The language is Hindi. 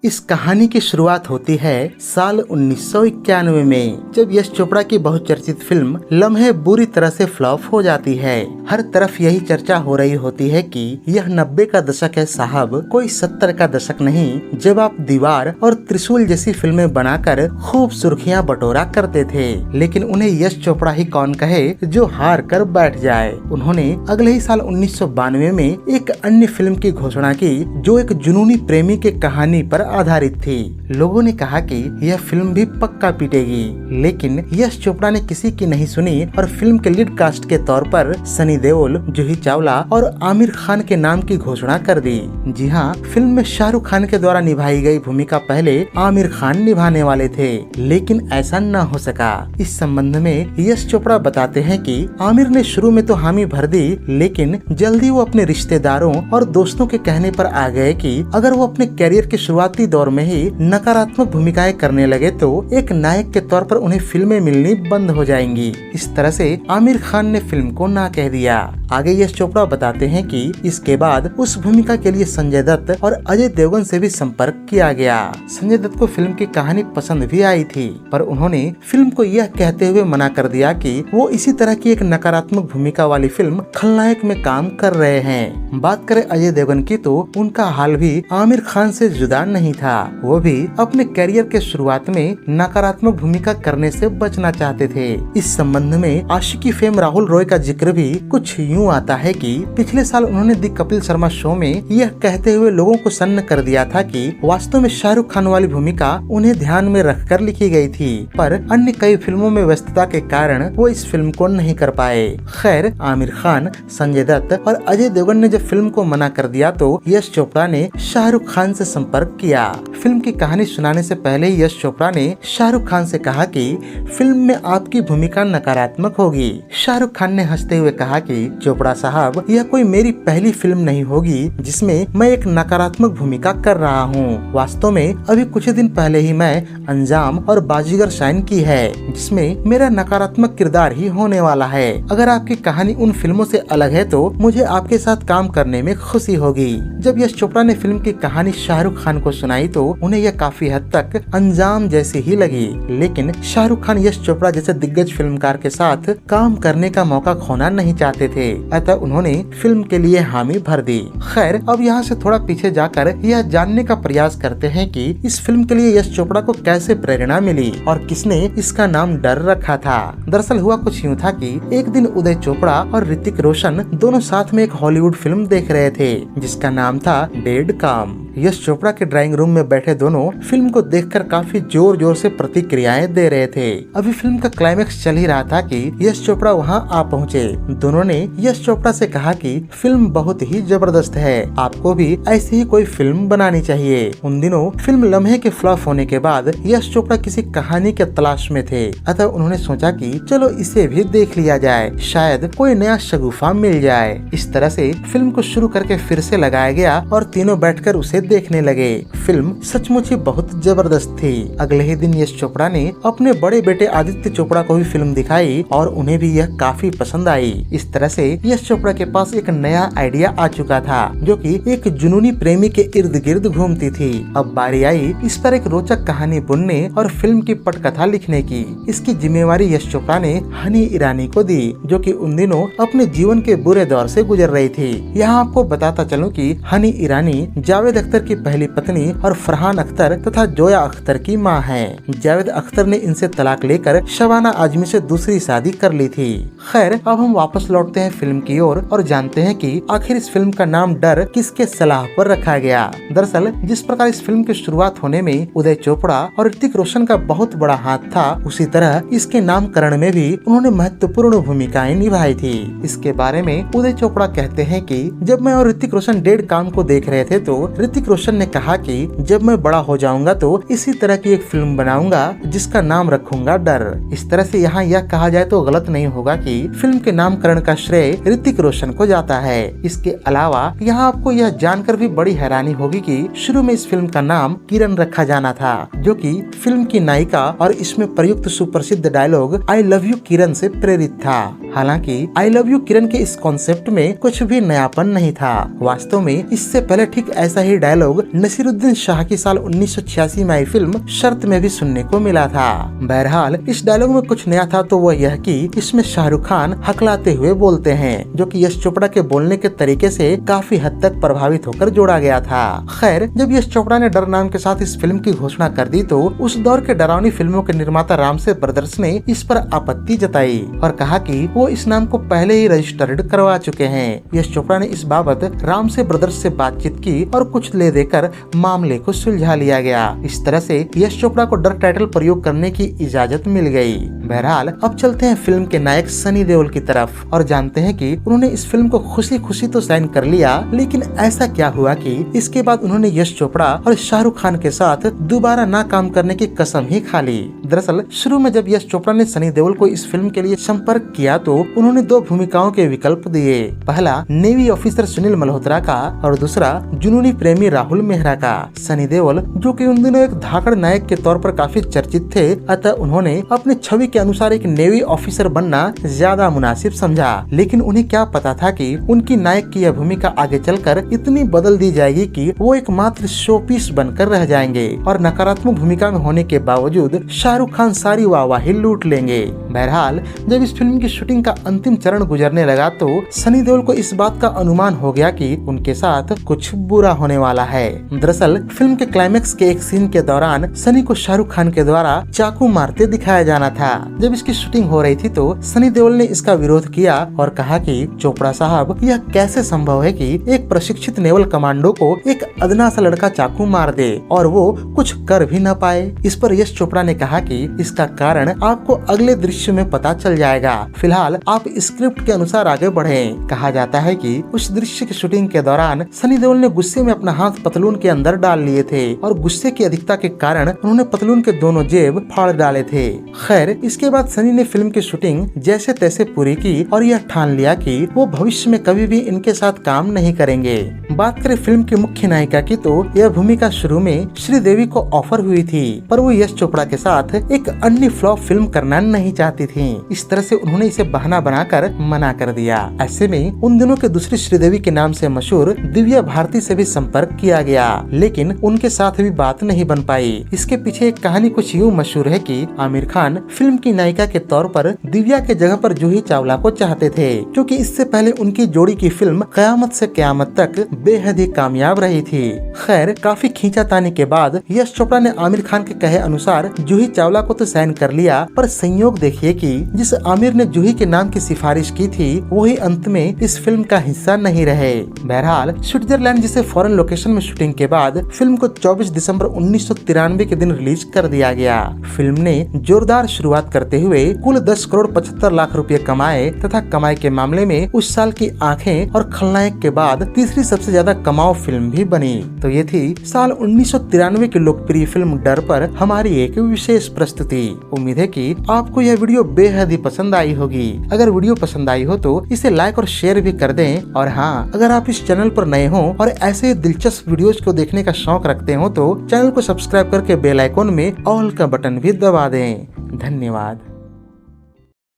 इस कहानी की शुरुआत होती है साल 1991 में, जब यश चोपड़ा की बहुचर्चित फिल्म लम्हे बुरी तरह से फ्लॉप हो जाती है। हर तरफ यही चर्चा हो रही होती है कि यह 90 का दशक है साहब, कोई 70 का दशक नहीं, जब आप दीवार और त्रिशूल जैसी फिल्में बनाकर खूब सुर्खियां बटोरा करते थे। लेकिन उन्हें यश चोपड़ा ही कौन कहे जो हार कर बैठ जाए। उन्होंने अगले ही साल 1992 में एक अन्य फिल्म की घोषणा की जो एक जुनूनी प्रेमी के कहानी पर आधारित थी। लोगों ने कहा कि यह फिल्म भी पक्का पीटेगी, लेकिन यश चोपड़ा ने किसी की नहीं सुनी और फिल्म के लीड कास्ट के तौर पर सनी देओल, जूही चावला और आमिर खान के नाम की घोषणा कर दी। जी हाँ, फिल्म में शाहरुख खान के द्वारा निभाई गई भूमिका पहले आमिर खान निभाने वाले थे, लेकिन ऐसा न हो सका। इस संबंध में यश चोपड़ा बताते हैं कि आमिर ने शुरू में तो हामी भर दी, लेकिन जल्दी वो अपने रिश्तेदारों और दोस्तों के कहने पर आ गए कि अगर वो अपने कैरियर के शुरुआती दौर में ही नकारात्मक भूमिकाएं करने लगे तो एक नायक के तौर पर उन्हें फिल्में मिलनी बंद हो जाएंगी। इस तरह से आमिर खान ने फिल्म को ना कह दिया। आगे यश चोपड़ा बताते हैं कि इसके बाद उस भूमिका के लिए संजय दत्त और अजय देवगन से भी संपर्क किया गया। संजय दत्त को फिल्म की कहानी पसंद भी आई थी, पर उन्होंने फिल्म को यह कहते हुए मना कर दिया कि वो इसी तरह की एक नकारात्मक भूमिका वाली फिल्म खलनायक में काम कर रहे हैं। बात करें अजय देवगन की तो उनका हाल भी आमिर खान से जुदा नहीं था। वो भी अपने करियर के शुरुआत में नकारात्मक भूमिका करने से बचना चाहते थे। इस संबंध में आशिकी फेम राहुल रॉय का जिक्र भी कुछ यूं आता है कि पिछले साल उन्होंने दी कपिल शर्मा शो में यह कहते हुए लोगों को सन्न कर दिया था कि वास्तव में शाहरुख खान वाली भूमिका उन्हें ध्यान में रखकर लिखी गई थी, पर अन्य कई फिल्मों में व्यस्तता के कारण वो इस फिल्म को नहीं कर पाए। खैर, आमिर खान, संजय दत्त और अजय देवगन ने जब फिल्म को मना कर दिया तो यश चोपड़ा ने शाहरुख खान से संपर्क किया। फिल्म की कहानी सुनाने से पहले यश चोपड़ा ने शाहरुख खान से कहा कि फिल्म में आपकी भूमिका नकारात्मक होगी। शाहरुख खान ने हंसते हुए कहा कि चोपड़ा साहब, यह कोई मेरी पहली फिल्म नहीं होगी जिसमें मैं एक नकारात्मक भूमिका कर रहा हूँ। वास्तव में अभी कुछ दिन पहले ही मैं अंजाम और बाजीगर साइन की है, जिसमें मेरा नकारात्मक किरदार ही होने वाला है। अगर आपकी कहानी उन फिल्मों से अलग है तो मुझे आपके साथ काम करने में खुशी होगी। जब यश चोपड़ा ने फिल्म की कहानी शाहरुख खान को सुनाई तो उन्हें यह काफी हद तक अंजाम जैसी ही लगी, लेकिन शाहरुख खान यश चोपड़ा जैसे दिग्गज फिल्मकार के साथ काम करने का मौका खोना नहीं चाहते थे, अतः उन्होंने फिल्म के लिए हामी भर दी। खैर, अब यहाँ से थोड़ा पीछे जाकर यह जानने का प्रयास करते हैं कि इस फिल्म के लिए यश चोपड़ा को कैसे प्रेरणा मिली और किसने इसका नाम डर रखा था। दरअसल हुआ कुछ यूँ था कि एक दिन उदय चोपड़ा और ऋतिक रोशन दोनों साथ में एक हॉलीवुड फिल्म देख रहे थे जिसका नाम था डेड काम। यश चोपड़ा के ड्राइंग रूम में बैठे दोनों फिल्म को देखकर काफी जोर जोर से प्रतिक्रियाएं दे रहे थे। अभी फिल्म का क्लाइमेक्स चल ही रहा था कि यश चोपड़ा वहां आ पहुंचे। दोनों ने यश चोपड़ा से कहा कि फिल्म बहुत ही जबरदस्त है, आपको भी ऐसी ही कोई फिल्म बनानी चाहिए। उन दिनों फिल्म लम्हे के फ्लॉप होने के बाद यश चोपड़ा किसी कहानी के तलाश में थे, अतः उन्होंने सोचा कि चलो इसे भी देख लिया जाए, शायद कोई नया शगुफा मिल जाए। इस तरह से फिल्म को शुरू करके फिर से लगाया गया और तीनों बैठकर उसे देखने लगे। फिल्म सचमुच ही बहुत जबरदस्त थी। अगले ही दिन यश चोपड़ा ने अपने बड़े बेटे आदित्य चोपड़ा को भी फिल्म दिखाई और उन्हें भी यह काफी पसंद आई। इस तरह से यश चोपड़ा के पास एक नया आइडिया आ चुका था जो कि एक जुनूनी प्रेमी के इर्द गिर्द घूमती थी। अब बारी आई इस पर एक रोचक कहानी बुनने और फिल्म की पटकथा लिखने की। इसकी जिम्मेवारी यश चोपड़ा ने हनी ईरानी को दी, जो कि उन दिनों अपने जीवन के बुरे दौर से गुजर रही थी। यहाँ आपको बताता चलूं कि हनी ईरानी जावेद अख्तर की पहली पत्नी और फरहान अख्तर तथा जोया अख्तर की मां हैं। जावेद अख्तर ने इनसे तलाक लेकर शबाना आजमी से दूसरी शादी कर ली थी। खैर, अब हम वापस लौटते हैं फिल्म की ओर और जानते हैं कि आखिर इस फिल्म का नाम डर किसके सलाह पर रखा गया। दरअसल जिस प्रकार इस फिल्म की शुरुआत होने में उदय चोपड़ा और ऋतिक रोशन का बहुत बड़ा हाथ था, उसी तरह इसके नामकरण में भी उन्होंने महत्वपूर्ण भूमिकाएं निभाई थी। इसके बारे में उदय चोपड़ा कहते हैं कि जब मैं और ऋतिक रोशन डेढ़ काम को देख रहे थे तो ऋतिक रोशन ने कहा कि जब मैं बड़ा हो जाऊंगा तो इसी तरह की एक फिल्म बनाऊंगा जिसका नाम रखूंगा डर। इस तरह से यहाँ यह कहा जाए तो गलत नहीं होगा कि फिल्म के नामकरण का श्रेय ऋतिक रोशन को जाता है। इसके अलावा यहाँ आपको यह जानकर भी बड़ी हैरानी होगी कि शुरू में इस फिल्म का नाम किरण रखा जाना था, जो कि फिल्म की नायिका और इसमें प्रयुक्त सुप्रसिद्ध डायलॉग आई लव यू किरण से प्रेरित था। हालांकि आई लव यू किरण के इस कॉन्सेप्ट में कुछ भी नयापन नहीं था। वास्तव में इससे पहले ठीक ऐसा ही डायलॉग नसीरुद्दीन शाह की साल 1986 में आई फिल्म शर्त में भी सुनने को मिला था। बहरहाल इस डायलॉग में कुछ नया था तो वह यह कि इसमें शाहरुख खान हकलाते हुए बोलते हैं, जो कि यश चोपड़ा के बोलने के तरीके से काफी हद तक प्रभावित होकर जोड़ा गया था। खैर, जब यश चोपड़ा ने डर नाम के साथ इस फिल्म की घोषणा कर दी तो उस दौर के डरावनी फिल्मों के निर्माता रामसे ब्रदर्स ने इस पर आपत्ति जताई और कहा कि वो इस नाम को पहले ही रजिस्टर्ड करवा चुके हैं। यश चोपड़ा ने इस बाबत रामसे ब्रदर्स से बातचीत की और कुछ ले देकर मामले को सुलझा लिया गया। इस तरह से यश चोपड़ा को डर टाइटल प्रयोग करने की इजाजत मिल गई। बहरहाल अब चलते हैं फिल्म के नायक सनी देओल की तरफ और जानते हैं कि उन्होंने इस फिल्म को खुशी खुशी तो साइन कर लिया, लेकिन ऐसा क्या हुआ कि इसके बाद उन्होंने यश चोपड़ा और शाहरुख खान के साथ दोबारा ना काम करने की कसम ही खा ली। दरअसल शुरू में जब यश चोपड़ा ने सनी देओल को इस फिल्म के लिए संपर्क किया तो उन्होंने दो भूमिकाओं के विकल्प दिए। पहला नेवी ऑफिसर सुनील मल्होत्रा का और दूसरा जुनूनी प्रेमी राहुल मेहरा का। सनी देओल, जो कि उन दिनों एक धाकड़ नायक के तौर पर काफी चर्चित थे, अतः उन्होंने अपनी छवि के अनुसार एक नेवी ऑफिसर बनना ज्यादा मुनासिब समझा। लेकिन उन्हें क्या पता था कि उनकी नायक की यह भूमिका आगे चलकर इतनी बदल दी जाएगी कि वो एकमात्र शो पीस बनकर रह जाएंगे और नकारात्मक भूमिका में होने के बावजूद शाहरुख खान सारी वाहवाही लूट लेंगे। बहरहाल जब इस फिल्म की शूटिंग का अंतिम चरण गुजरने लगा तो सनी देओल को इस बात का अनुमान हो गया कि उनके साथ कुछ बुरा होने वाला है। दरअसल फिल्म के क्लाइमेक्स के एक सीन के दौरान सनी को शाहरुख खान के द्वारा चाकू मारते दिखाया जाना था। जब इसकी शूटिंग हो रही थी तो सनी देओल ने इसका विरोध किया और कहा कि चोपड़ा साहब, यह कैसे संभव है कि एक प्रशिक्षित नेवल कमांडो को एक अदना सा लड़का चाकू मार दे और वो कुछ कर भी न पाए। इस पर यश चोपड़ा ने कहा कि इसका कारण आपको अगले दृश्य में पता चल जाएगा, फिलहाल आप स्क्रिप्ट के अनुसार आगे बढ़ें। कहा जाता है कि उस दृश्य की शूटिंग के दौरान सनी देओल ने गुस्से में अपना हाथ पतलून के अंदर डाल लिए थे और गुस्से की अधिकता के कारण उन्होंने पतलून के दोनों जेब फाड़ डाले थे। खैर, इसके बाद सनी ने फिल्म की शूटिंग जैसे तैसे पूरी की और यह ठान लिया कि वो भविष्य में कभी भी इनके साथ काम नहीं करेंगे। बात करें फिल्म की मुख्य नायिका की तो यह भूमिका शुरू में श्रीदेवी को ऑफर हुई थी, पर वो यश चोपड़ा के साथ एक अन्य फ्लॉप फिल्म करना नहीं चाहती थी। इस तरह से उन्होंने इसे बहाना बनाकर मना कर दिया। ऐसे में उन दिनों के दूसरी श्रीदेवी के नाम से मशहूर दिव्या भारती से भी संपर्क किया गया, लेकिन उनके साथ भी बात नहीं बन पाई। इसके पीछे एक कहानी कुछ यूँ मशहूर है कि आमिर खान फिल्म की नायिका के तौर पर दिव्या के जगह पर जूही चावला को चाहते थे, क्योंकि इससे पहले उनकी जोड़ी की फिल्म कयामत से कयामत तक बेहद ही कामयाब रही थी। खैर, काफी खींचातानी के बाद यश चोपड़ा ने आमिर खान के कहे अनुसार जूही चावला को तो साइन कर लिया, पर संयोग देखिए कि जिस आमिर ने जूही के नाम की सिफारिश की थी वही अंत में इस फिल्म का हिस्सा नहीं रहे। बहरहाल स्विट्जरलैंड जिसे फॉरेन लोकेशन में शूटिंग के बाद फिल्म को 24 दिसंबर 1993 के दिन रिलीज कर दिया गया। फिल्म ने जोरदार शुरुआत करते हुए कुल 10 करोड़ 75 लाख रुपए कमाए तथा कमाई के मामले में उस साल की आंखें और खलनायक के बाद तीसरी सबसे ज्यादा कमाऊ फिल्म भी बनी। तो ये थी साल 1993 की लोकप्रिय फिल्म डर पर हमारी एक विशेष प्रस्तुति। उम्मीद है कि आपको यह वीडियो बेहद ही पसंद आई होगी। अगर वीडियो पसंद आई हो तो इसे लाइक और शेयर भी कर दें। और हाँ, अगर आप इस चैनल पर नए हो और ऐसे दिलचस्प वीडियोस को देखने का शौक रखते हो तो चैनल को सब्सक्राइब करके बेल आइकॉन में ऑल का बटन भी दबा दें। धन्यवाद।